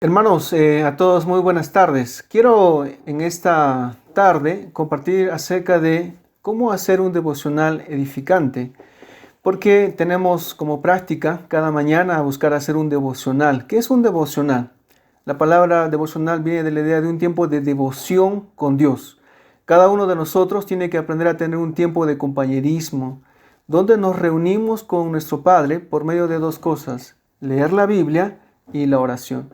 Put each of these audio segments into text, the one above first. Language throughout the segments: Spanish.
Hermanos, a todos muy buenas tardes. Quiero en esta tarde compartir acerca de cómo hacer un devocional edificante, porque tenemos como práctica cada mañana buscar hacer un devocional. ¿Qué es un devocional? La palabra devocional viene de la idea de un tiempo de devoción con Dios. Cada uno de nosotros tiene que aprender a tener un tiempo de compañerismo, donde nos reunimos con nuestro Padre por medio de dos cosas: leer la Biblia y la oración.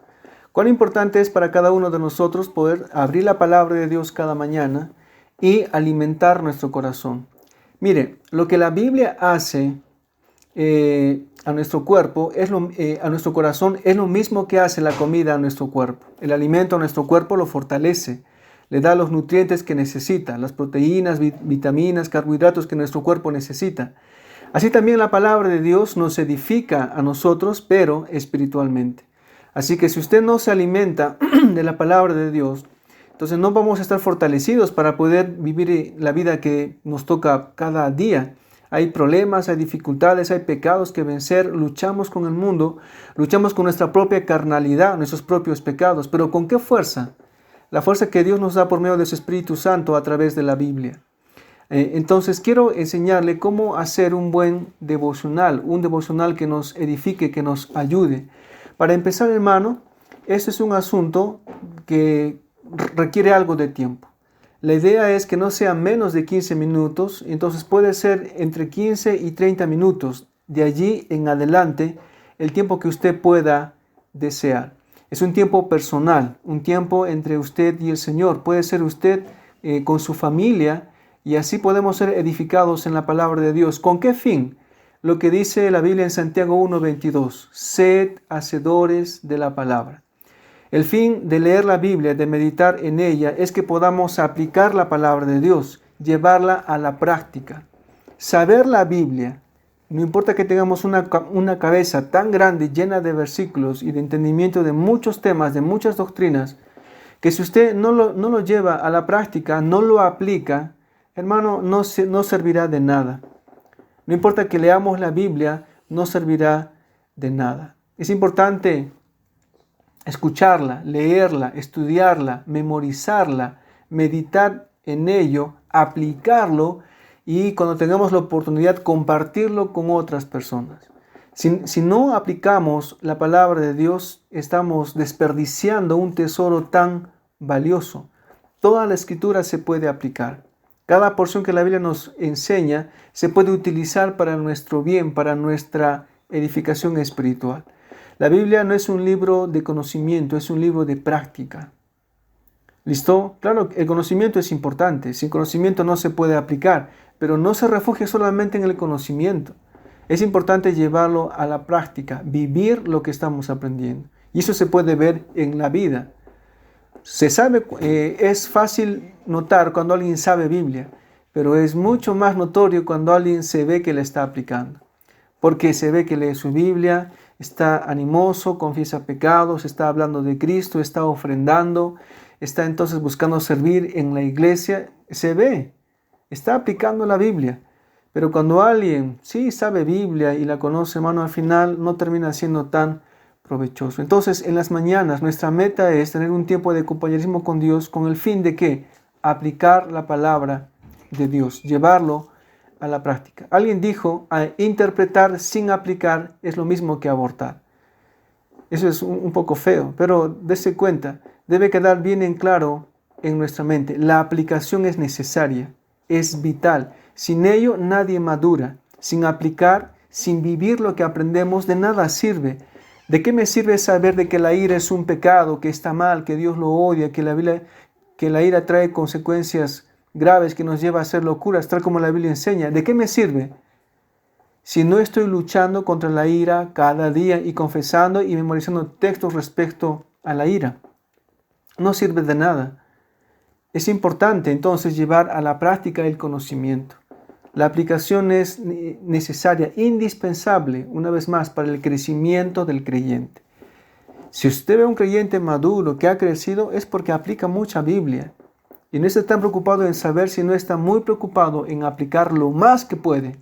Cuán importante es para cada uno de nosotros poder abrir la palabra de Dios cada mañana y alimentar nuestro corazón. Mire, lo que la Biblia hace a nuestro cuerpo, a nuestro corazón, es lo mismo que hace la comida a nuestro cuerpo. El alimento a nuestro cuerpo lo fortalece, le da los nutrientes que necesita, las proteínas, vitaminas, carbohidratos que nuestro cuerpo necesita. Así también la palabra de Dios nos edifica a nosotros, pero espiritualmente. Así que si usted no se alimenta de la palabra de Dios, entonces no vamos a estar fortalecidos para poder vivir la vida que nos toca cada día. Hay problemas, hay dificultades, hay pecados que vencer, luchamos con el mundo, luchamos con nuestra propia carnalidad, nuestros propios pecados, pero ¿con qué fuerza? La fuerza que Dios nos da por medio de su Espíritu Santo a través de la Biblia. Entonces quiero enseñarle cómo hacer un buen devocional, un devocional que nos edifique, que nos ayude. Para empezar, hermano, este es un asunto que requiere algo de tiempo. La idea es que no sea menos de 15 minutos, entonces puede ser entre 15 y 30 minutos. De allí en adelante, el tiempo que usted pueda desear. Es un tiempo personal, un tiempo entre usted y el Señor. Puede ser usted con su familia y así podemos ser edificados en la palabra de Dios. ¿Con qué fin? Lo que dice la Biblia en Santiago 1:22, sed hacedores de la palabra. El fin de leer la Biblia, de meditar en ella, es que podamos aplicar la palabra de Dios, llevarla a la práctica. Saber la Biblia, no importa que tengamos una cabeza tan grande, llena de versículos y de entendimiento de muchos temas, de muchas doctrinas, que si usted no lo lleva a la práctica, no lo aplica, hermano, no servirá de nada. No importa que leamos la Biblia, no servirá de nada. Es importante escucharla, leerla, estudiarla, memorizarla, meditar en ello, aplicarlo y cuando tengamos la oportunidad compartirlo con otras personas. Si no aplicamos la palabra de Dios, estamos desperdiciando un tesoro tan valioso. Toda la Escritura se puede aplicar. Cada porción que la Biblia nos enseña se puede utilizar para nuestro bien, para nuestra edificación espiritual. La Biblia no es un libro de conocimiento, es un libro de práctica. ¿Listo? Claro, el conocimiento es importante. Sin conocimiento no se puede aplicar, pero no se refugie solamente en el conocimiento. Es importante llevarlo a la práctica, vivir lo que estamos aprendiendo. Y eso se puede ver en la vida. Se sabe, es fácil notar cuando alguien sabe Biblia, pero es mucho más notorio cuando alguien se ve que la está aplicando. Porque se ve que lee su Biblia, está animoso, confiesa pecados, está hablando de Cristo, está ofrendando, está entonces buscando servir en la iglesia. Se ve, está aplicando la Biblia. Pero cuando alguien sí sabe Biblia y la conoce, hermano, al final no termina siendo tan provechoso. Entonces, en las mañanas, nuestra meta es tener un tiempo de compañerismo con Dios con el fin de ¿qué? Aplicar la palabra de Dios, llevarlo a la práctica. Alguien dijo, interpretar sin aplicar es lo mismo que abortar. Eso es un poco feo, pero dése cuenta, debe quedar bien en claro en nuestra mente. La aplicación es necesaria, es vital. Sin ello nadie madura. Sin aplicar, sin vivir lo que aprendemos, de nada sirve. ¿De qué me sirve saber de que la ira es un pecado, que está mal, que Dios lo odia, que la ira trae consecuencias graves que nos lleva a hacer locuras, tal como la Biblia enseña? ¿De qué me sirve si no estoy luchando contra la ira cada día y confesando y memorizando textos respecto a la ira? No sirve de nada. Es importante entonces llevar a la práctica el conocimiento. La aplicación es necesaria, indispensable, una vez más, para el crecimiento del creyente. Si usted ve a un creyente maduro que ha crecido, es porque aplica mucha Biblia. Y no está tan preocupado en saber, sino está muy preocupado en aplicar lo más que puede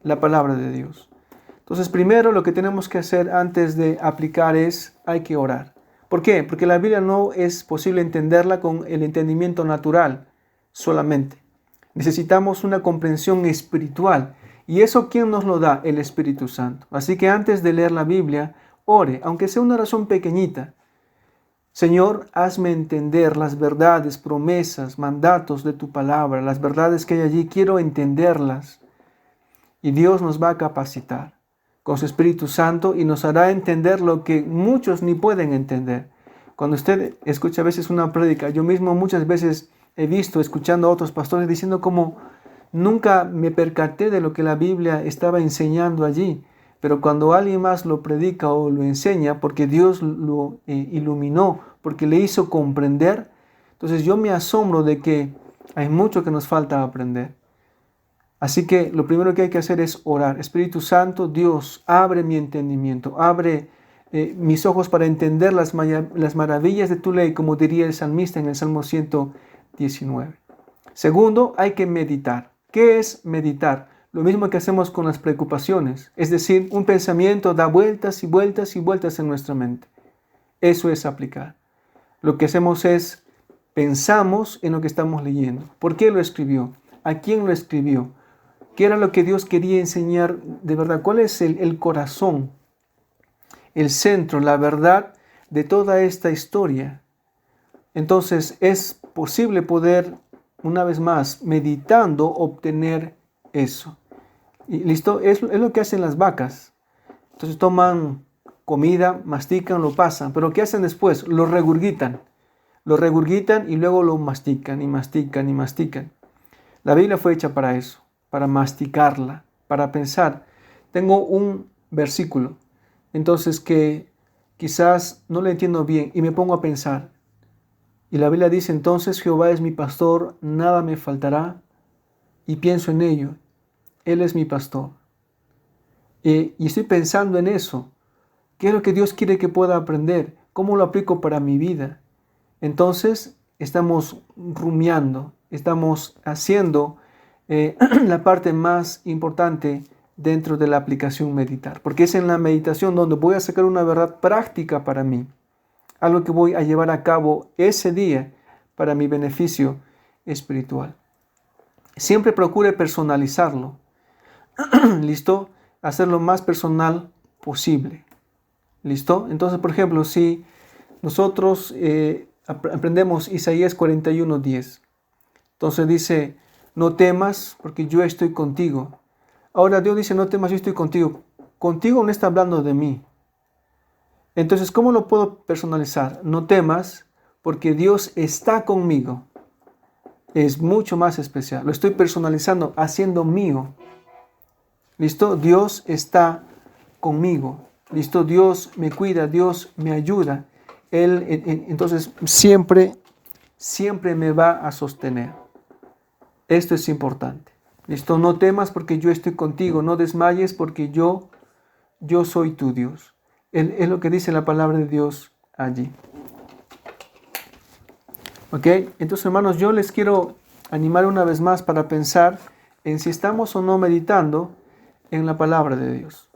la palabra de Dios. Entonces, primero lo que tenemos que hacer antes de aplicar hay que orar. ¿Por qué? Porque la Biblia no es posible entenderla con el entendimiento natural solamente. Necesitamos una comprensión espiritual. ¿Y eso quién nos lo da? El Espíritu Santo. Así que antes de leer la Biblia, ore, aunque sea una oración pequeñita. Señor, hazme entender las verdades, promesas, mandatos de tu palabra, las verdades que hay allí, quiero entenderlas. Y Dios nos va a capacitar con su Espíritu Santo y nos hará entender lo que muchos ni pueden entender. Cuando usted escucha a veces una prédica, yo mismo muchas veces he visto, escuchando a otros pastores diciendo como nunca me percaté de lo que la Biblia estaba enseñando allí. Pero cuando alguien más lo predica o lo enseña, porque Dios lo iluminó, porque le hizo comprender, entonces yo me asombro de que hay mucho que nos falta aprender. Así que lo primero que hay que hacer es orar. Espíritu Santo, Dios, abre mi entendimiento, abre mis ojos para entender las maravillas de tu ley, como diría el salmista en el Salmo 119. Segundo, hay que meditar. ¿Qué es meditar? Lo mismo que hacemos con las preocupaciones, es decir, un pensamiento da vueltas y vueltas y vueltas en nuestra mente. Eso es aplicar. Lo que hacemos es pensamos en lo que estamos leyendo. ¿Por qué lo escribió? ¿A quién lo escribió? ¿Qué era lo que Dios quería enseñar de verdad? ¿Cuál es el corazón, el centro, la verdad de toda esta historia? Entonces es posible poder, una vez más, meditando, obtener eso. Y listo, es lo que hacen las vacas. Entonces toman comida, mastican, lo pasan. Pero ¿qué hacen después? Lo regurgitan. Lo regurgitan y luego lo mastican y mastican y mastican. La Biblia fue hecha para eso, para masticarla, para pensar. Tengo un versículo, entonces que quizás no lo entiendo bien y me pongo a pensar. Y la Biblia dice entonces, Jehová es mi pastor, nada me faltará. Y pienso en ello. Él es mi pastor. Y estoy pensando en eso. ¿Qué es lo que Dios quiere que pueda aprender? ¿Cómo lo aplico para mi vida? Entonces, estamos rumiando, estamos haciendo la parte más importante dentro de la aplicación meditar. Porque es en la meditación donde voy a sacar una verdad práctica para mí. Algo que voy a llevar a cabo ese día para mi beneficio espiritual. Siempre procure personalizarlo. ¿Listo? Hacerlo más personal posible. ¿Listo? Entonces, por ejemplo, si nosotros aprendemos Isaías 41:10, entonces dice, no temas porque yo estoy contigo. Ahora Dios dice, no temas, yo estoy contigo. Contigo no está hablando de mí. Entonces, ¿cómo lo puedo personalizar? No temas porque Dios está conmigo. Es mucho más especial. Lo estoy personalizando, haciendo mío. ¿Listo? Dios está conmigo. ¿Listo? Dios me cuida, Dios me ayuda. Él entonces siempre me va a sostener. Esto es importante. ¿Listo? No temas porque yo estoy contigo. No desmayes porque yo soy tu Dios. Es lo que dice la palabra de Dios allí. ¿Ok? Entonces, hermanos, yo les quiero animar una vez más para pensar en si estamos o no meditando en la palabra de Dios.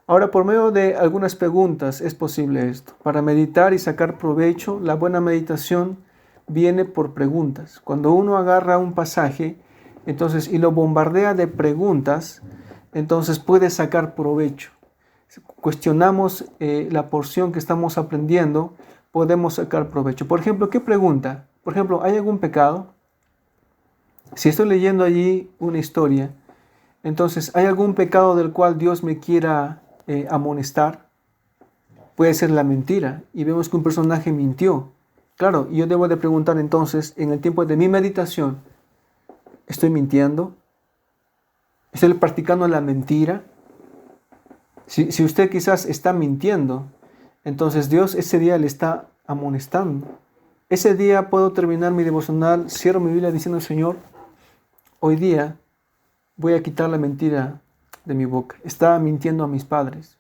Ahora, por medio de algunas preguntas es posible esto. Para meditar y sacar provecho, la buena meditación viene por preguntas. Cuando uno agarra un pasaje, entonces, y lo bombardea de preguntas, entonces puede sacar provecho. Cuestionamos la porción que estamos aprendiendo, podemos sacar provecho. Por ejemplo, ¿qué pregunta? Por ejemplo, ¿hay algún pecado? Si estoy leyendo allí una historia, entonces, ¿hay algún pecado del cual Dios me quiera amonestar? Puede ser la mentira, y vemos que un personaje mintió. Claro, y yo debo de preguntar entonces, en el tiempo de mi meditación, ¿estoy mintiendo? ¿Estoy practicando la mentira? Si usted quizás está mintiendo, entonces Dios ese día le está amonestando. Ese día puedo terminar mi devocional, cierro mi Biblia diciendo, Señor, hoy día voy a quitar la mentira de mi boca. Estaba mintiendo a mis padres.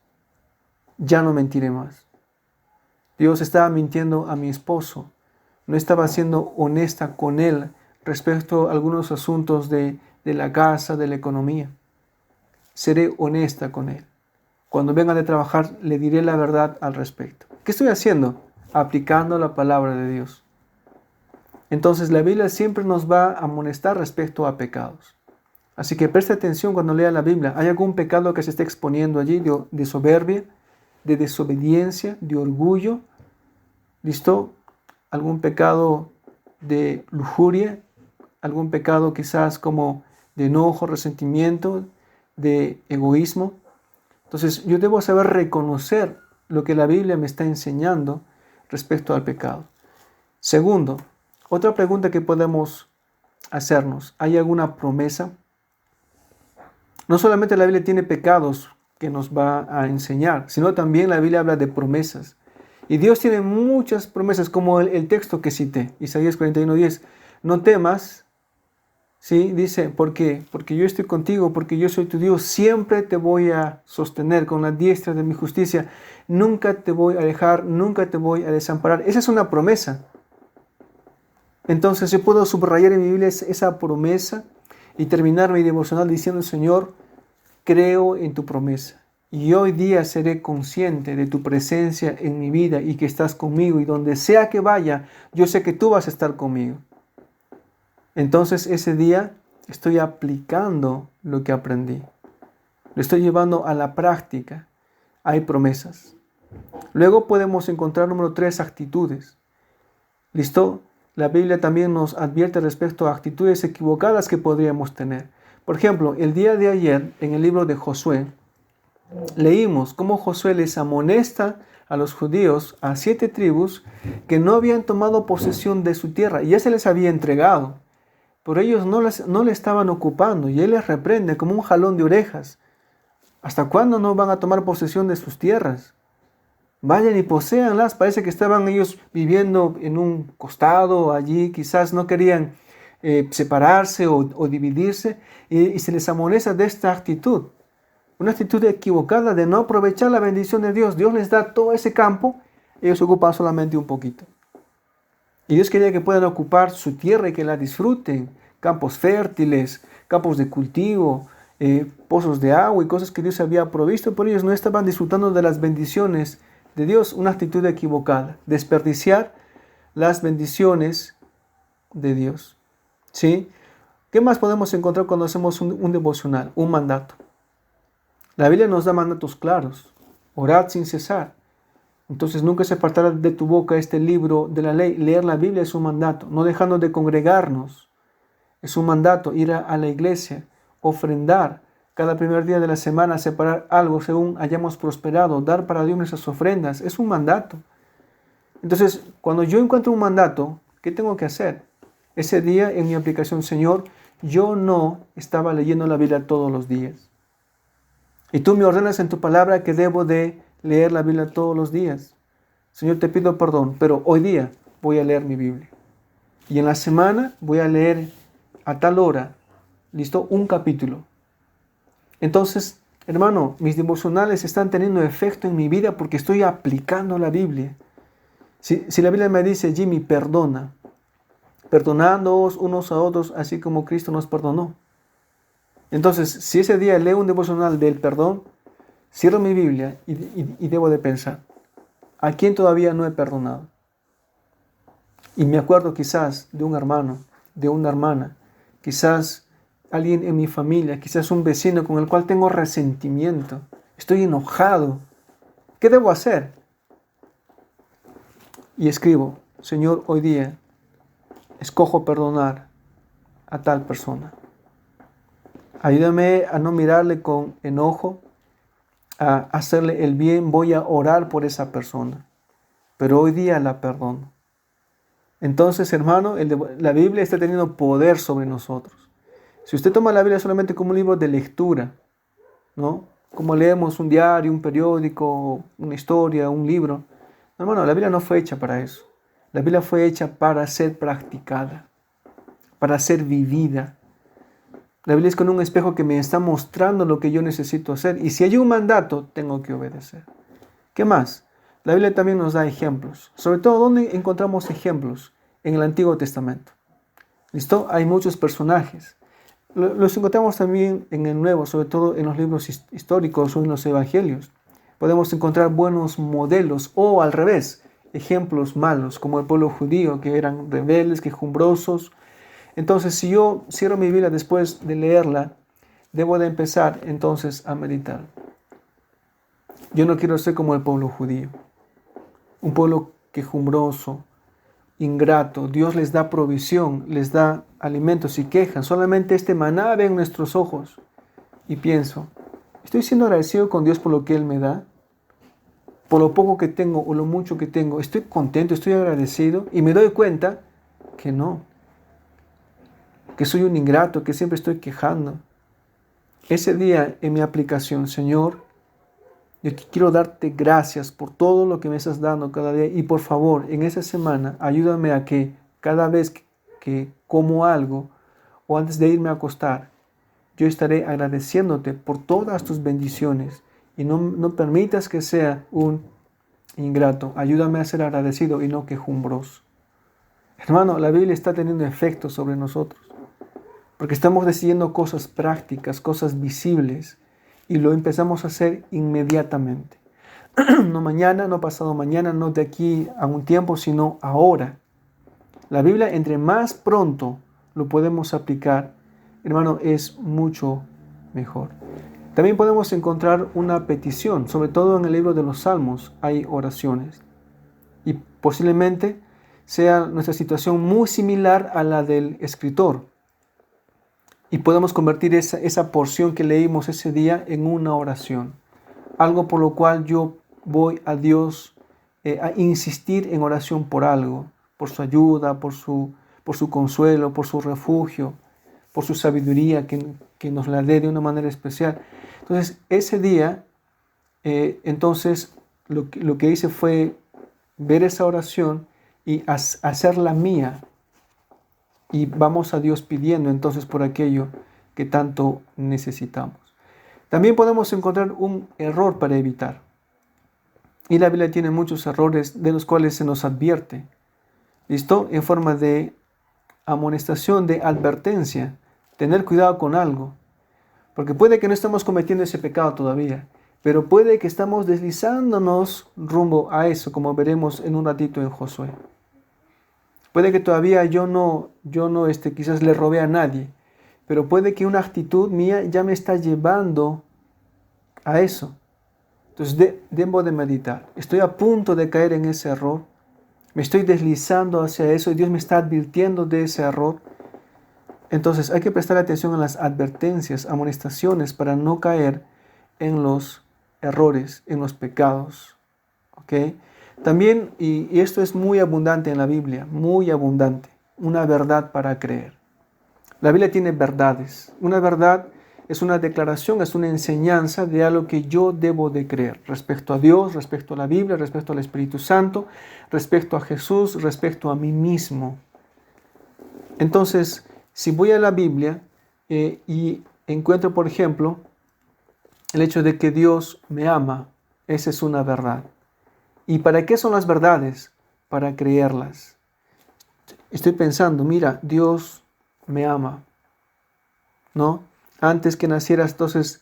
Ya no mentiré más. Dios estaba mintiendo a mi esposo. No estaba siendo honesta con él respecto a algunos asuntos de la casa, de la economía. Seré honesta con él. Cuando venga de trabajar, le diré la verdad al respecto. ¿Qué estoy haciendo? aplicando la palabra de Dios. Entonces la Biblia siempre nos va a amonestar respecto a pecados. Así que preste atención cuando lea la Biblia. ¿Hay algún pecado que se esté exponiendo allí de soberbia, de desobediencia, de orgullo? ¿Listo? ¿Algún pecado de lujuria? ¿Algún pecado quizás como de enojo, resentimiento, de egoísmo? Entonces yo debo saber reconocer lo que la Biblia me está enseñando respecto al pecado. Segundo, otra pregunta que podemos hacernos: ¿hay alguna promesa? No solamente la Biblia tiene pecados que nos va a enseñar, sino también la Biblia habla de promesas. Y Dios tiene muchas promesas, como el texto que cité, Isaías 41:10. No temas, ¿sí? Dice, ¿por qué? Porque yo estoy contigo, porque yo soy tu Dios. Siempre te voy a sostener con la diestra de mi justicia. Nunca te voy a dejar, nunca te voy a desamparar. Esa es una promesa. Entonces yo puedo subrayar en mi Biblia esa promesa y terminar mi devocional diciendo: Señor, creo en tu promesa. Y hoy día seré consciente de tu presencia en mi vida y que estás conmigo. Y donde sea que vaya, yo sé que tú vas a estar conmigo. Entonces ese día estoy aplicando lo que aprendí. Lo estoy llevando a la práctica. Hay promesas. Luego podemos encontrar, número 3, actitudes. ¿Listo? La Biblia también nos advierte respecto a actitudes equivocadas que podríamos tener. Por ejemplo, el día de ayer, en el libro de Josué, leímos cómo Josué les amonesta a los judíos, a 7 tribus, que no habían tomado posesión de su tierra y ya se les había entregado. Pero ellos no le estaban ocupando y él les reprende como un jalón de orejas. ¿Hasta cuándo no van a tomar posesión de sus tierras? Vayan y poséanlas. Parece que estaban ellos viviendo en un costado allí, quizás no querían separarse o dividirse, y se les amonesta de esta actitud. Una actitud equivocada de no aprovechar la bendición de Dios. Dios les da todo ese campo, ellos ocupan solamente un poquito. Y Dios quería que puedan ocupar su tierra y que la disfruten. Campos fértiles, campos de cultivo, pozos de agua y cosas que Dios había provisto, pero ellos no estaban disfrutando de las bendiciones de Dios. Una actitud equivocada, desperdiciar las bendiciones de Dios. ¿Sí? ¿Qué más podemos encontrar cuando hacemos un devocional? Un mandato. La Biblia nos da mandatos claros. Orad sin cesar. Entonces nunca se apartará de tu boca este libro de la ley. Leer la Biblia es un mandato. No dejando de congregarnos. Es un mandato. Ir a la iglesia. Ofrendar. Cada primer día de la semana separar algo según hayamos prosperado. Dar para Dios nuestras ofrendas. Es un mandato. Entonces, cuando yo encuentro un mandato, ¿qué tengo que hacer? Ese día en mi aplicación: Señor, yo no estaba leyendo la Biblia todos los días. Y tú me ordenas en tu palabra que debo de leer la Biblia todos los días. Señor, te pido perdón, pero hoy día voy a leer mi Biblia. Y en la semana voy a leer a tal hora, ¿listo? Un capítulo. Entonces, hermano, mis devocionales están teniendo efecto en mi vida porque estoy aplicando la Biblia. Si la Biblia me dice: Jimmy, perdona, perdonándoos unos a otros así como Cristo nos perdonó. Entonces, si ese día leo un devocional del perdón, cierro mi Biblia y debo de pensar: ¿a quién todavía no he perdonado? Y me acuerdo quizás de un hermano, de una hermana, quizás alguien en mi familia, quizás un vecino con el cual tengo resentimiento. Estoy enojado. ¿Qué debo hacer? Y escribo: Señor, hoy día escojo perdonar a tal persona. Ayúdame a no mirarle con enojo, a hacerle el bien. Voy a orar por esa persona, pero hoy día la perdono. Entonces, hermano, la Biblia está teniendo poder sobre nosotros. Si usted toma la Biblia solamente como un libro de lectura, ¿no? Como leemos un diario, un periódico, una historia, un libro. Hermano, la Biblia no fue hecha para eso. La Biblia fue hecha para ser practicada, para ser vivida. La Biblia es como un espejo que me está mostrando lo que yo necesito hacer. Y si hay un mandato, tengo que obedecer. ¿Qué más? La Biblia también nos da ejemplos. Sobre todo, ¿dónde encontramos ejemplos? En el Antiguo Testamento. ¿Listo? Hay muchos personajes. Los encontramos también en el Nuevo, sobre todo en los libros históricos o en los evangelios. Podemos encontrar buenos modelos, o al revés, ejemplos malos, como el pueblo judío, que eran rebeldes, quejumbrosos. Entonces, si yo cierro mi Biblia después de leerla, debo de empezar entonces a meditar. Yo no quiero ser como el pueblo judío, un pueblo quejumbroso, ingrato. Dios les da provisión, les da alimentos y quejan. Solamente este maná ve en nuestros ojos. Y pienso, ¿estoy siendo agradecido con Dios por lo que Él me da? Por lo poco que tengo o lo mucho que tengo, ¿estoy contento, estoy agradecido? Y me doy cuenta que no, que soy un ingrato, que siempre estoy quejando. Ese día en mi aplicación, Señor, yo quiero darte gracias por todo lo que me estás dando cada día. Y por favor, en esa semana, ayúdame a que cada vez que como algo o antes de irme a acostar, yo estaré agradeciéndote por todas tus bendiciones. Y no permitas que sea un ingrato. Ayúdame a ser agradecido y no quejumbroso. Hermano, la Biblia está teniendo efecto sobre nosotros. Porque estamos decidiendo cosas prácticas, cosas visibles. Y lo empezamos a hacer inmediatamente. No mañana, no pasado mañana, no de aquí a un tiempo, sino ahora. La Biblia, entre más pronto lo podemos aplicar, hermano, es mucho mejor. También podemos encontrar una petición, sobre todo en el libro de los Salmos hay oraciones. Y posiblemente sea nuestra situación muy similar a la del escritor. Y podemos convertir esa porción que leímos ese día en una oración. Algo por lo cual yo voy a Dios a insistir en oración por algo, por su ayuda, por su consuelo, por su refugio, por su sabiduría que nos la dé de una manera especial. Entonces, ese día, lo que hice fue ver esa oración y hacerla mía. Y vamos a Dios pidiendo entonces por aquello que tanto necesitamos. También podemos encontrar un error para evitar. Y la Biblia tiene muchos errores de los cuales se nos advierte. ¿Listo? En forma de amonestación, de advertencia. Tener cuidado con algo. Porque puede que no estamos cometiendo ese pecado todavía, pero puede que estamos deslizándonos rumbo a eso, como veremos en un ratito en Josué. Puede que todavía yo no quizás le robé a nadie, pero puede que una actitud mía ya me está llevando a eso. Entonces debo de meditar. Estoy a punto de caer en ese error. Me estoy deslizando hacia eso y Dios me está advirtiendo de ese error. Entonces hay que prestar atención a las advertencias, amonestaciones para no caer en los errores, en los pecados. ¿Ok? También, y esto es muy abundante en la Biblia, muy abundante, una verdad para creer. La Biblia tiene verdades. Una verdad es una declaración, es una enseñanza de algo que yo debo de creer respecto a Dios, respecto a la Biblia, respecto al Espíritu Santo, respecto a Jesús, respecto a mí mismo. Entonces, si voy a la Biblia y encuentro, por ejemplo, el hecho de que Dios me ama, esa es una verdad. ¿Y para qué son las verdades? Para creerlas. Estoy pensando, mira, Dios me ama, ¿no? Antes que nacieras, entonces,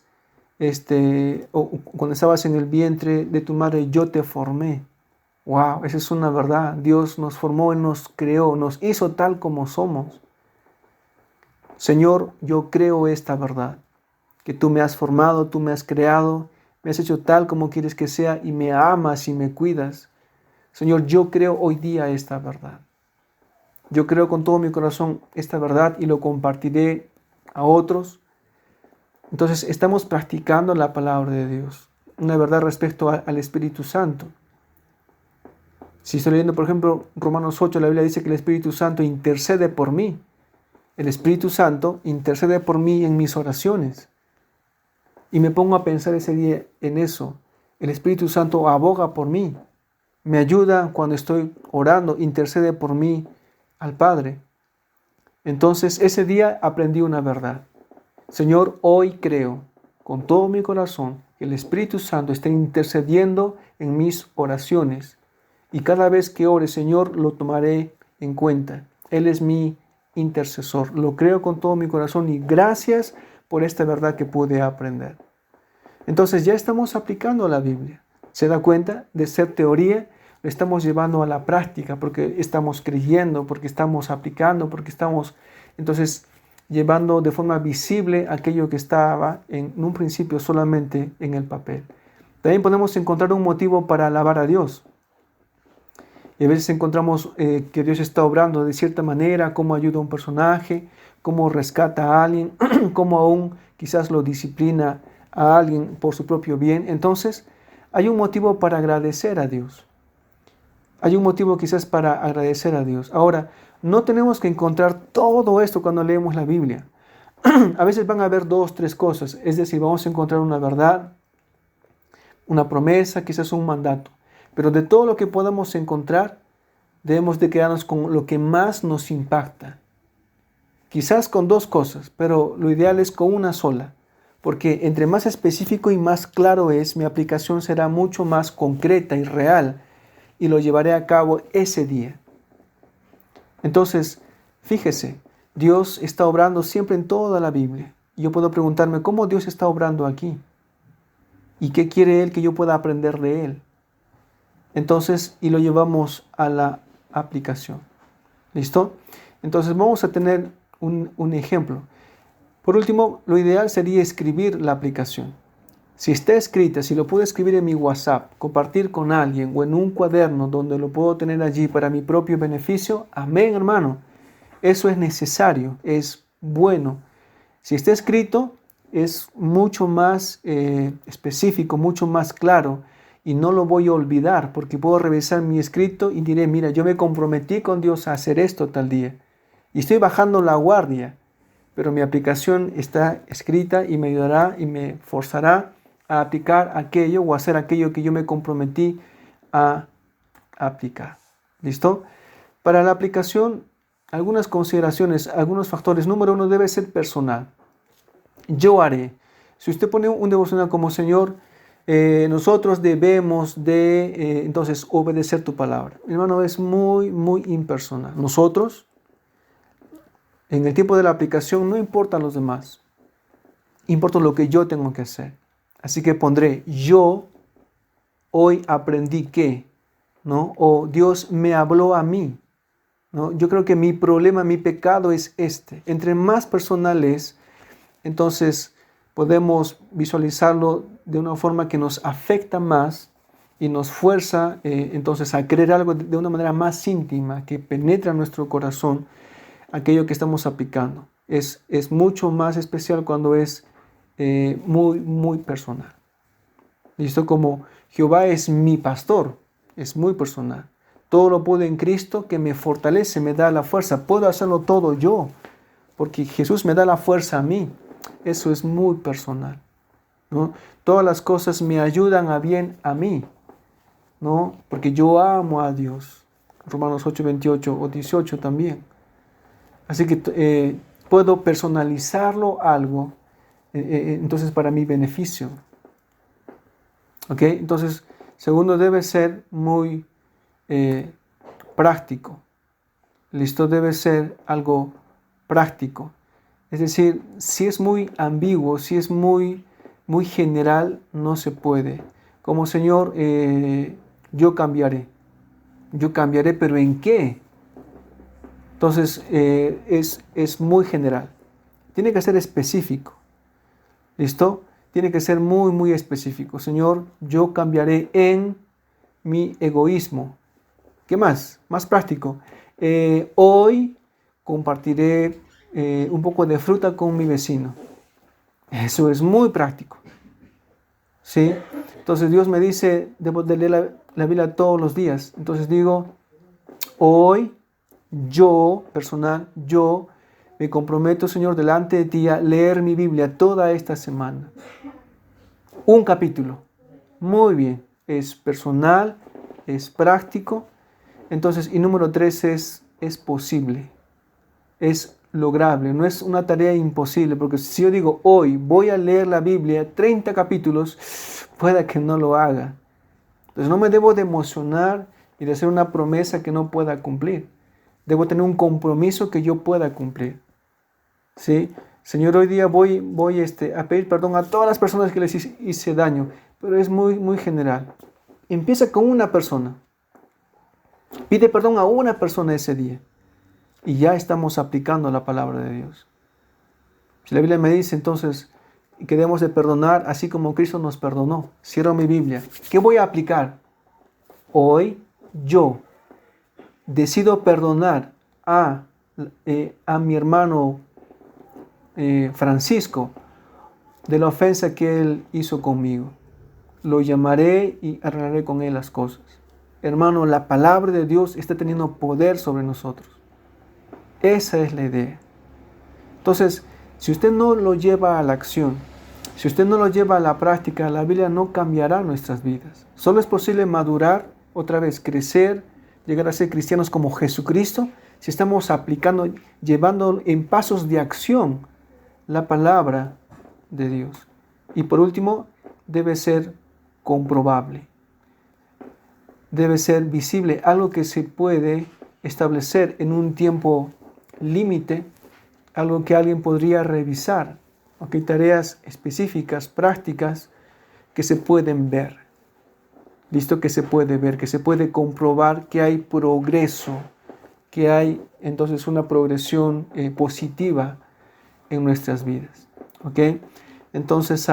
o cuando estabas en el vientre de tu madre, yo te formé. Wow, esa es una verdad. Dios nos formó y nos creó, nos hizo tal como somos. Señor, yo creo esta verdad, que tú me has formado, tú me has creado, me has hecho tal como quieres que sea y me amas y me cuidas. Señor, yo creo hoy día esta verdad. Yo creo con todo mi corazón esta verdad y lo compartiré a otros. Entonces estamos practicando la palabra de Dios, una verdad respecto al Espíritu Santo. Si estoy leyendo, por ejemplo, Romanos 8, la Biblia dice que el Espíritu Santo intercede por mí. El Espíritu Santo intercede por mí en mis oraciones. Y me pongo a pensar ese día en eso. El Espíritu Santo aboga por mí. Me ayuda cuando estoy orando, intercede por mí al Padre. Entonces ese día aprendí una verdad. Señor, hoy creo con todo mi corazón que el Espíritu Santo está intercediendo en mis oraciones. Y cada vez que ore, Señor, lo tomaré en cuenta. Él es mi intercesor. Lo creo con todo mi corazón y gracias por esta verdad que pude aprender. Entonces ya estamos aplicando la Biblia. ¿Se da cuenta? De ser teoría, lo estamos llevando a la práctica, porque estamos creyendo, porque estamos aplicando, porque estamos entonces llevando de forma visible aquello que estaba en un principio solamente en el papel. También podemos encontrar un motivo para alabar a Dios. Y a veces encontramos que Dios está obrando de cierta manera, cómo ayuda a un personaje, cómo rescata a alguien, cómo aún quizás lo disciplina a alguien por su propio bien. Entonces, hay un motivo para agradecer a Dios. Hay un motivo quizás para agradecer a Dios. Ahora, no tenemos que encontrar todo esto cuando leemos la Biblia. A veces van a haber 2, 3 cosas. Es decir, vamos a encontrar una verdad, una promesa, quizás un mandato. Pero de todo lo que podamos encontrar, debemos de quedarnos con lo que más nos impacta. Quizás con 2 cosas, pero lo ideal es con una sola. Porque entre más específico y más claro es, mi aplicación será mucho más concreta y real. Y lo llevaré a cabo ese día. Entonces, fíjese, Dios está obrando siempre en toda la Biblia. Y yo puedo preguntarme, ¿cómo Dios está obrando aquí? ¿Y qué quiere Él que yo pueda aprender de Él? Entonces, y lo llevamos a la aplicación. ¿Listo? Entonces, vamos a tener un ejemplo. Por último, lo ideal sería escribir la aplicación. Si está escrita, si lo puedo escribir en mi WhatsApp, compartir con alguien o en un cuaderno donde lo puedo tener allí para mi propio beneficio, amén, hermano. Eso es necesario, es bueno. Si está escrito, es mucho más específico, mucho más claro y no lo voy a olvidar porque puedo revisar mi escrito y diré, mira, yo me comprometí con Dios a hacer esto tal día y estoy bajando la guardia, pero mi aplicación está escrita y me ayudará y me forzará a aplicar aquello o hacer aquello que yo me comprometí a aplicar. ¿Listo? Para la aplicación, algunas consideraciones, algunos factores. Número 1, debe ser personal. Yo haré. Si usted pone un devocional como Señor, nosotros debemos de entonces obedecer tu palabra. Hermano, es muy, muy impersonal. Nosotros, en el tiempo de la aplicación, no importan los demás. Importa lo que yo tengo que hacer. Así que pondré, yo hoy aprendí que, ¿no? O Dios me habló a mí, ¿no? Yo creo que mi problema, mi pecado es este. Entre más personal es, entonces podemos visualizarlo de una forma que nos afecta más y nos fuerza entonces a creer algo de una manera más íntima, que penetra nuestro corazón, aquello que estamos aplicando. Es mucho más especial cuando es muy, muy personal. ¿Listo? Como Jehová es mi pastor, es muy personal. Todo lo puedo en Cristo que me fortalece, me da la fuerza. Puedo hacerlo todo yo, porque Jesús me da la fuerza a mí. Eso es muy personal, ¿no? Todas las cosas me ayudan a bien a mí, ¿no? Porque yo amo a Dios. Romanos 8, 28 o 18 también. Así que puedo personalizarlo algo, entonces para mi beneficio. ¿Ok? Entonces, segundo, debe ser muy práctico. ¿Listo? Debe ser algo práctico. Es decir, si es muy ambiguo, si es muy, muy general, no se puede. Como Señor, yo cambiaré. Yo cambiaré, pero ¿en qué? Entonces, es muy general. Tiene que ser específico. ¿Listo? Tiene que ser muy, muy específico. Señor, yo cambiaré en mi egoísmo. ¿Qué más? Más práctico. Hoy compartiré un poco de fruta con mi vecino. Eso es muy práctico. ¿Sí? Entonces Dios me dice, debo de leer la Biblia todos los días. Entonces digo, hoy yo, personal, yo me comprometo, Señor, delante de ti a leer mi Biblia toda esta semana. Un capítulo. Muy bien. Es personal, es práctico. Entonces, y número 3 es posible. Es lograble. No es una tarea imposible. Porque si yo digo, hoy voy a leer la Biblia, 30 capítulos, pueda que no lo haga. Entonces, no me debo de emocionar y de hacer una promesa que no pueda cumplir. Debo tener un compromiso que yo pueda cumplir. ¿Sí? Señor, hoy día voy a pedir perdón a todas las personas que les hice daño, pero es muy, muy general. Empieza con una persona. Pide perdón a una persona ese día y ya estamos aplicando la palabra de Dios. Si la Biblia me dice entonces que debemos de perdonar así como Cristo nos perdonó, cierro mi Biblia. ¿Qué voy a aplicar? Hoy yo decido perdonar a mi hermano Francisco de la ofensa que él hizo conmigo. Lo llamaré y arreglaré con él las cosas. Hermano, la palabra de Dios está teniendo poder sobre nosotros. Esa es la idea. Entonces, si usted no lo lleva a la acción, si usted no lo lleva a la práctica, la Biblia no cambiará nuestras vidas. Solo es posible madurar, otra vez crecer, llegar a ser cristianos como Jesucristo, si estamos aplicando, llevando en pasos de acción la palabra de Dios. Y por último, debe ser comprobable. Debe ser visible, algo que se puede establecer en un tiempo límite, algo que alguien podría revisar. Hay tareas específicas, prácticas, que se pueden ver. Listo, que se puede ver, que se puede comprobar que hay progreso, que hay entonces una progresión positiva en nuestras vidas. ¿Ok? Entonces,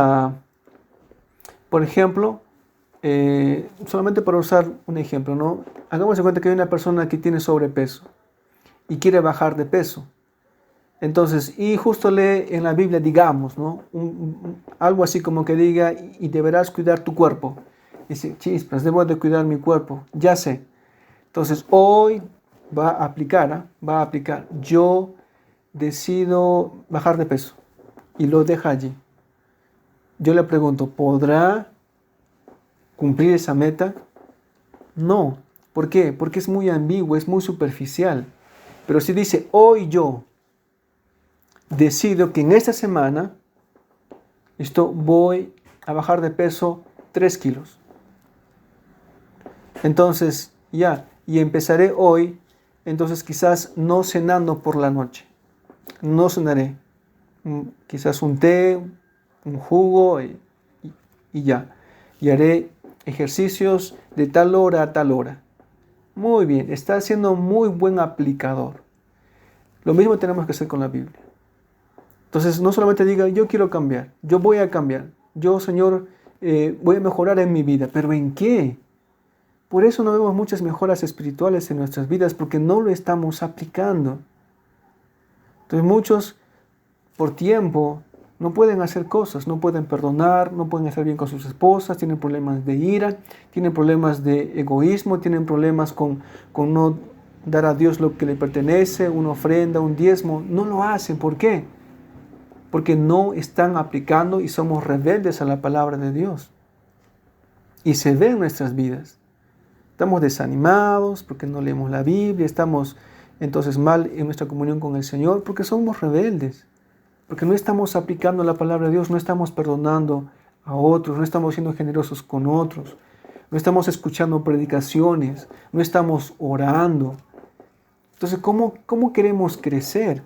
por ejemplo, solamente para usar un ejemplo, ¿no? Hagamos de cuenta que hay una persona que tiene sobrepeso y quiere bajar de peso. Entonces, y justo lee en la Biblia, digamos, ¿no? Algo así como que diga, y deberás cuidar tu cuerpo. Y dice, chispas, debo de cuidar mi cuerpo, ya sé. Entonces, hoy va a aplicar, yo decido bajar de peso y lo deja allí. Yo le pregunto, ¿podrá cumplir esa meta? No. ¿Por qué? Porque es muy ambiguo, es muy superficial. Pero si dice, hoy yo decido que en esta semana voy a bajar de peso 3 kilos. Entonces, y empezaré hoy, entonces quizás no cenando por la noche. No cenaré. Quizás un té, un jugo y ya. Y haré ejercicios de tal hora a tal hora. Muy bien, está siendo muy buen aplicador. Lo mismo tenemos que hacer con la Biblia. Entonces, no solamente diga, yo quiero cambiar, yo voy a cambiar, yo, Señor, voy a mejorar en mi vida, pero ¿en qué? Por eso no vemos muchas mejoras espirituales en nuestras vidas, porque no lo estamos aplicando. Entonces, muchos, por tiempo, no pueden hacer cosas, no pueden perdonar, no pueden estar bien con sus esposas, tienen problemas de ira, tienen problemas de egoísmo, tienen problemas con no dar a Dios lo que le pertenece, una ofrenda, un diezmo. No lo hacen. ¿Por qué? Porque no están aplicando y somos rebeldes a la palabra de Dios. Y se ve en nuestras vidas. Estamos desanimados porque no leemos la Biblia, estamos entonces mal en nuestra comunión con el Señor porque somos rebeldes. Porque no estamos aplicando la palabra de Dios, no estamos perdonando a otros, no estamos siendo generosos con otros, no estamos escuchando predicaciones, no estamos orando. Entonces, ¿cómo queremos crecer?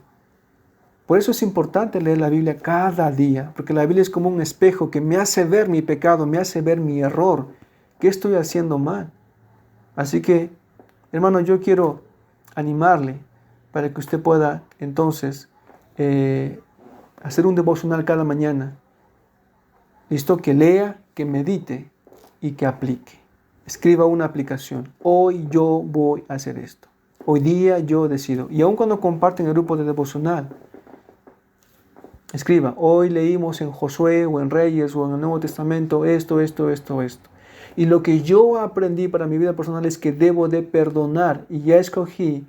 Por eso es importante leer la Biblia cada día, porque la Biblia es como un espejo que me hace ver mi pecado, me hace ver mi error, qué estoy haciendo mal. Así que, hermano, yo quiero animarle para que usted pueda entonces hacer un devocional cada mañana. Listo, que lea, que medite y que aplique. Escriba una aplicación. Hoy yo voy a hacer esto. Hoy día yo decido. Y aun cuando comparten el grupo de devocional, escriba, hoy leímos en Josué o en Reyes o en el Nuevo Testamento esto. Y lo que yo aprendí para mi vida personal es que debo de perdonar. Y ya escogí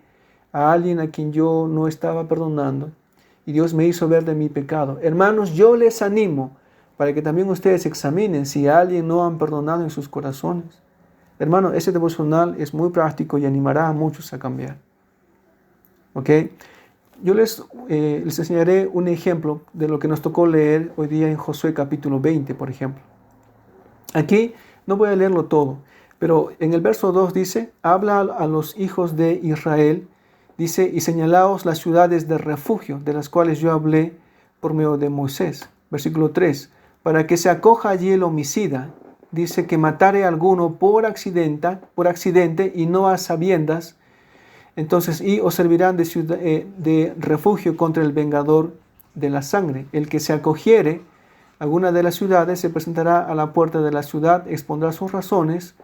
a alguien a quien yo no estaba perdonando. Y Dios me hizo ver de mi pecado. Hermanos, yo les animo para que también ustedes examinen si a alguien no han perdonado en sus corazones. Hermano, ese devocional es muy práctico y animará a muchos a cambiar. ¿Ok? Yo les enseñaré un ejemplo de lo que nos tocó leer hoy día en Josué capítulo 20, por ejemplo. Aquí no voy a leerlo todo, pero en el verso 2 dice, habla a los hijos de Israel, dice, y señalaos las ciudades de refugio, de las cuales yo hablé por medio de Moisés. Versículo 3, para que se acoja allí el homicida, dice que matare a alguno por accidente y no a sabiendas, entonces, y os servirán de refugio contra el vengador de la sangre. El que se acogiere a alguna de las ciudades se presentará a la puerta de la ciudad, expondrá sus razones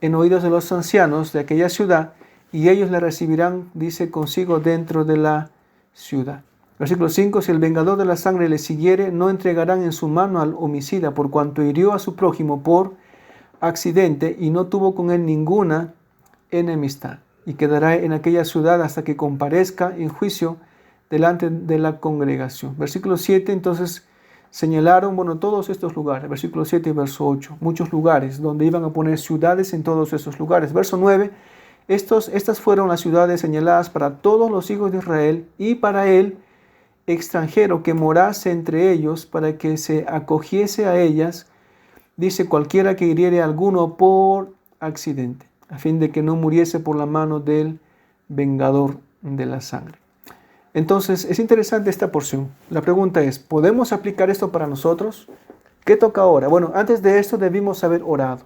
en oídos de los ancianos de aquella ciudad, y ellos le recibirán, dice, consigo dentro de la ciudad. Versículo 5, si el vengador de la sangre le siguiere, no entregarán en su mano al homicida, por cuanto hirió a su prójimo por accidente y no tuvo con él ninguna enemistad, y quedará en aquella ciudad hasta que comparezca en juicio delante de la congregación. Versículo 7, entonces señalaron, todos estos lugares, versículo 7 y verso 8, muchos lugares donde iban a poner ciudades en todos esos lugares. Verso 9, estas fueron las ciudades señaladas para todos los hijos de Israel y para el extranjero que morase entre ellos, para que se acogiese a ellas, dice, cualquiera que hiriere a alguno por accidente, a fin de que no muriese por la mano del vengador de la sangre. Entonces, es interesante esta porción. La pregunta es, ¿podemos aplicar esto para nosotros? ¿Qué toca ahora? Bueno, antes de esto debimos haber orado.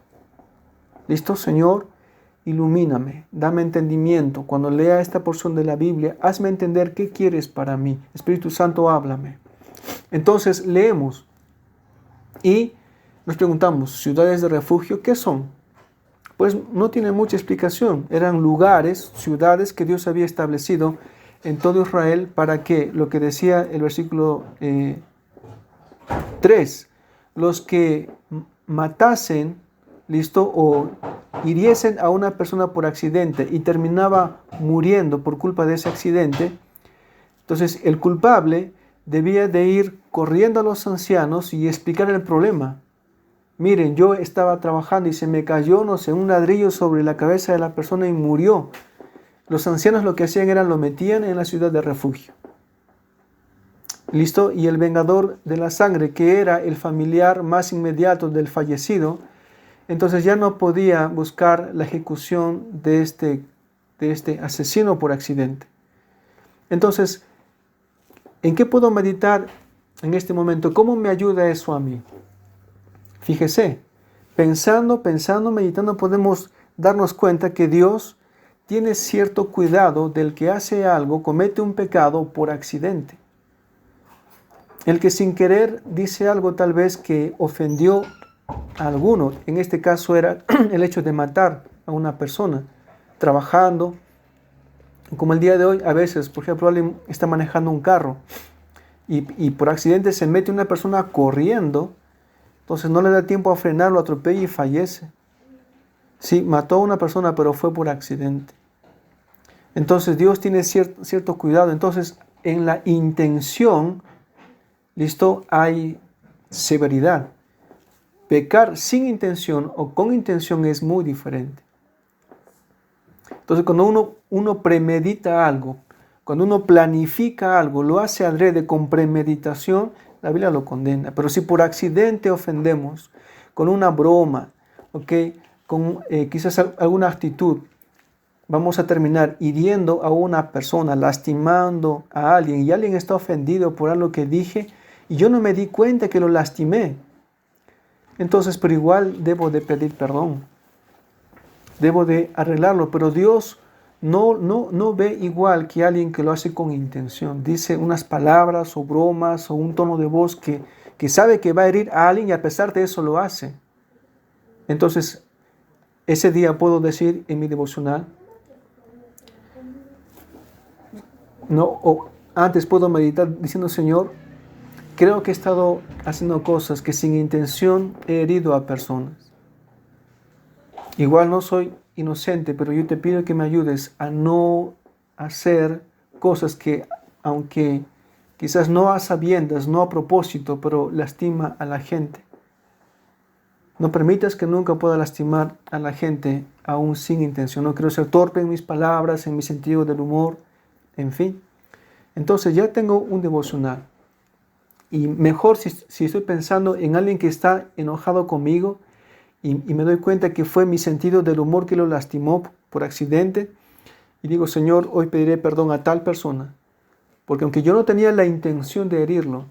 ¿Listo? Señor, ilumíname, dame entendimiento. Cuando lea esta porción de la Biblia, hazme entender qué quieres para mí. Espíritu Santo, háblame. Entonces, leemos y nos preguntamos, ¿ciudades de refugio qué son? Pues no tiene mucha explicación. Eran lugares, ciudades que Dios había establecido en todo Israel para que, lo que decía el versículo 3, los que matasen, listo, o hiriesen a una persona por accidente y terminaba muriendo por culpa de ese accidente, entonces el culpable debía de ir corriendo a los ancianos y explicar el problema. Miren, yo estaba trabajando y se me cayó, un ladrillo sobre la cabeza de la persona y murió. Los ancianos lo que hacían era lo metían en la ciudad de refugio. ¿Listo? Y el vengador de la sangre, que era el familiar más inmediato del fallecido, entonces ya no podía buscar la ejecución de este asesino por accidente. Entonces, ¿en qué puedo meditar en este momento? ¿Cómo me ayuda eso a mí? Fíjese, pensando, meditando, podemos darnos cuenta que Dios tiene cierto cuidado del que hace algo, comete un pecado por accidente. El que sin querer dice algo tal vez que ofendió a alguno, en este caso era el hecho de matar a una persona, trabajando, como el día de hoy, a veces, por ejemplo, alguien está manejando un carro y por accidente se mete una persona corriendo, entonces no le da tiempo a frenar, lo atropella y fallece. Sí, mató a una persona, pero fue por accidente. Entonces Dios tiene cierto cuidado. Entonces, en la intención, listo, hay severidad. Pecar sin intención o con intención es muy diferente. Entonces, cuando uno premedita algo, cuando uno planifica algo, lo hace adrede con premeditación, la Biblia lo condena. Pero si por accidente ofendemos, con una broma, con quizás alguna actitud, vamos a terminar hiriendo a una persona, lastimando a alguien, y alguien está ofendido por algo que dije, y yo no me di cuenta que lo lastimé. Entonces, pero igual debo de pedir perdón. Debo de arreglarlo, pero Dios no ve igual que alguien que lo hace con intención. Dice unas palabras o bromas o un tono de voz que sabe que va a herir a alguien y a pesar de eso lo hace. Entonces, ese día puedo decir en mi devocional, antes puedo meditar diciendo, Señor, creo que he estado haciendo cosas que sin intención he herido a personas. Igual no soy inocente, pero yo te pido que me ayudes a no hacer cosas que, aunque quizás no a sabiendas, no a propósito, pero lastima a la gente. No permitas que nunca pueda lastimar a la gente aún sin intención. No quiero ser torpe en mis palabras, en mi sentido del humor, en fin. Entonces ya tengo un devocional. Y mejor si estoy pensando en alguien que está enojado conmigo y me doy cuenta que fue mi sentido del humor que lo lastimó por accidente, y digo, Señor, hoy pediré perdón a tal persona, porque aunque yo no tenía la intención de herirlo,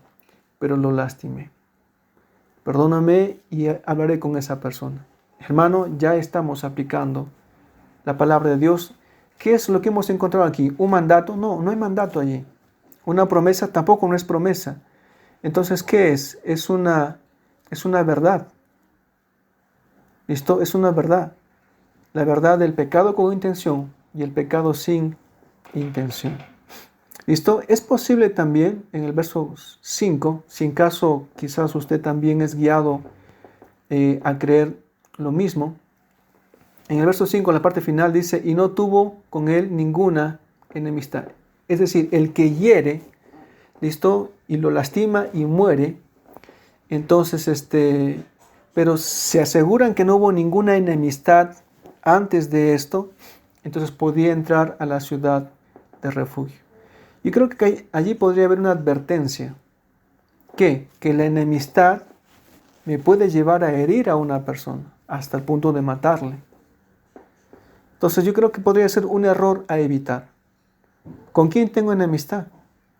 pero lo lastimé. perdóname y hablaré con esa persona. Hermano, ya estamos aplicando la palabra de Dios. ¿Qué es lo que hemos encontrado aquí? ¿Un mandato? No, no hay mandato allí. ¿Una promesa? Tampoco no es promesa. Entonces, ¿qué es? Es una verdad. ¿Listo? Es una verdad. La verdad del pecado con intención y el pecado sin intención. ¿Listo? Es posible también en el verso 5, si en caso quizás usted también es guiado a creer lo mismo. En el verso 5, en la parte final dice, y no tuvo con él ninguna enemistad. Es decir, el que hiere, ¿listo? Y lo lastima y muere. Entonces, pero se aseguran que no hubo ninguna enemistad antes de esto, entonces podía entrar a la ciudad de refugio. Yo creo que allí podría haber una advertencia, que la enemistad me puede llevar a herir a una persona hasta el punto de matarle. Entonces yo creo que podría ser un error a evitar. ¿Con quién tengo enemistad?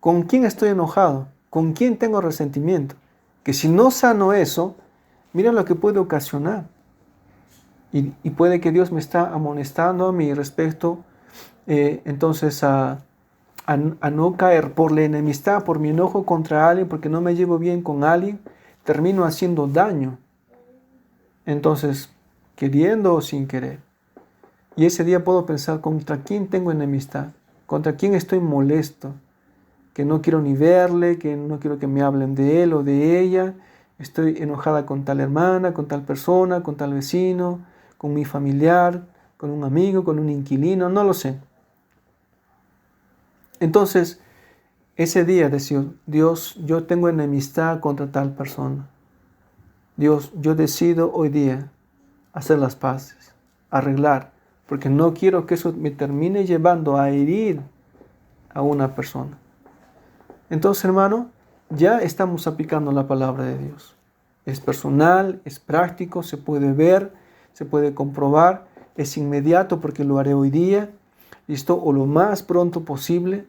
¿Con quién estoy enojado? ¿Con quién tengo resentimiento? Que si no sano eso, mira lo que puede ocasionar. Y puede que Dios me está amonestando a mí respecto, entonces a no caer por la enemistad, por mi enojo contra alguien, porque no me llevo bien con alguien, termino haciendo daño. Entonces, queriendo o sin querer. Y ese día puedo pensar contra quién tengo enemistad, contra quién estoy molesto, que no quiero ni verle, que no quiero que me hablen de él o de ella. Estoy enojada con tal hermana, con tal persona, con tal vecino, con mi familiar, con un amigo, con un inquilino, no lo sé. Entonces, ese día decía, Dios, yo tengo enemistad contra tal persona. Dios, yo decido hoy día hacer las paces, arreglar, porque no quiero que eso me termine llevando a herir a una persona. Entonces, hermano, ya estamos aplicando la palabra de Dios. Es personal, es práctico, se puede ver, se puede comprobar, es inmediato porque lo haré hoy día, ¿listo? O lo más pronto posible.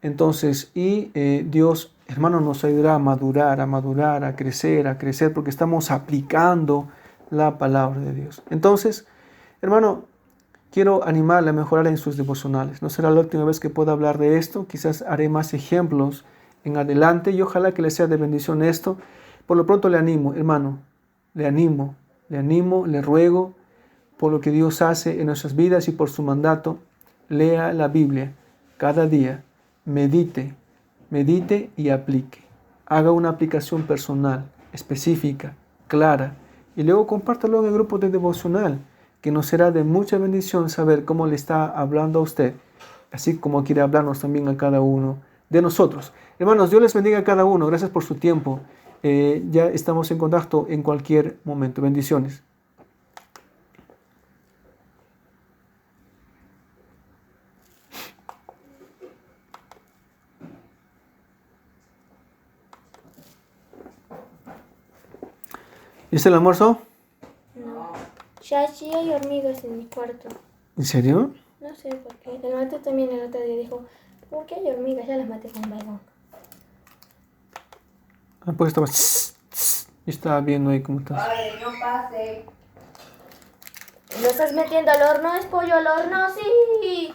Entonces, Dios, hermano, nos ayudará a madurar, a crecer, porque estamos aplicando la palabra de Dios. Entonces, hermano, quiero animarle a mejorar en sus devocionales. No será la última vez que pueda hablar de esto. Quizás haré más ejemplos en adelante y ojalá que le sea de bendición esto. Por lo pronto le animo, hermano. Le ruego por lo que Dios hace en nuestras vidas y por su mandato. Lea la Biblia cada día. Medite y aplique. Haga una aplicación personal, específica, clara. Y luego compártalo en el grupo de devocional, que nos será de mucha bendición saber cómo le está hablando a usted, así como quiere hablarnos también a cada uno de nosotros. Hermanos, Dios les bendiga a cada uno. Gracias por su tiempo. Ya estamos en contacto en cualquier momento. Bendiciones. ¿Viste el almuerzo? No. Ya sí hay hormigas en mi cuarto. ¿En serio? No sé por qué. El mato también el otro día dijo, ¿por qué hay hormigas? Ya las maté con un balón. Pues estaba viendo ahí cómo estás. Ay, no pase. ¿Lo estás metiendo al horno? ¿Es pollo al horno? Sí.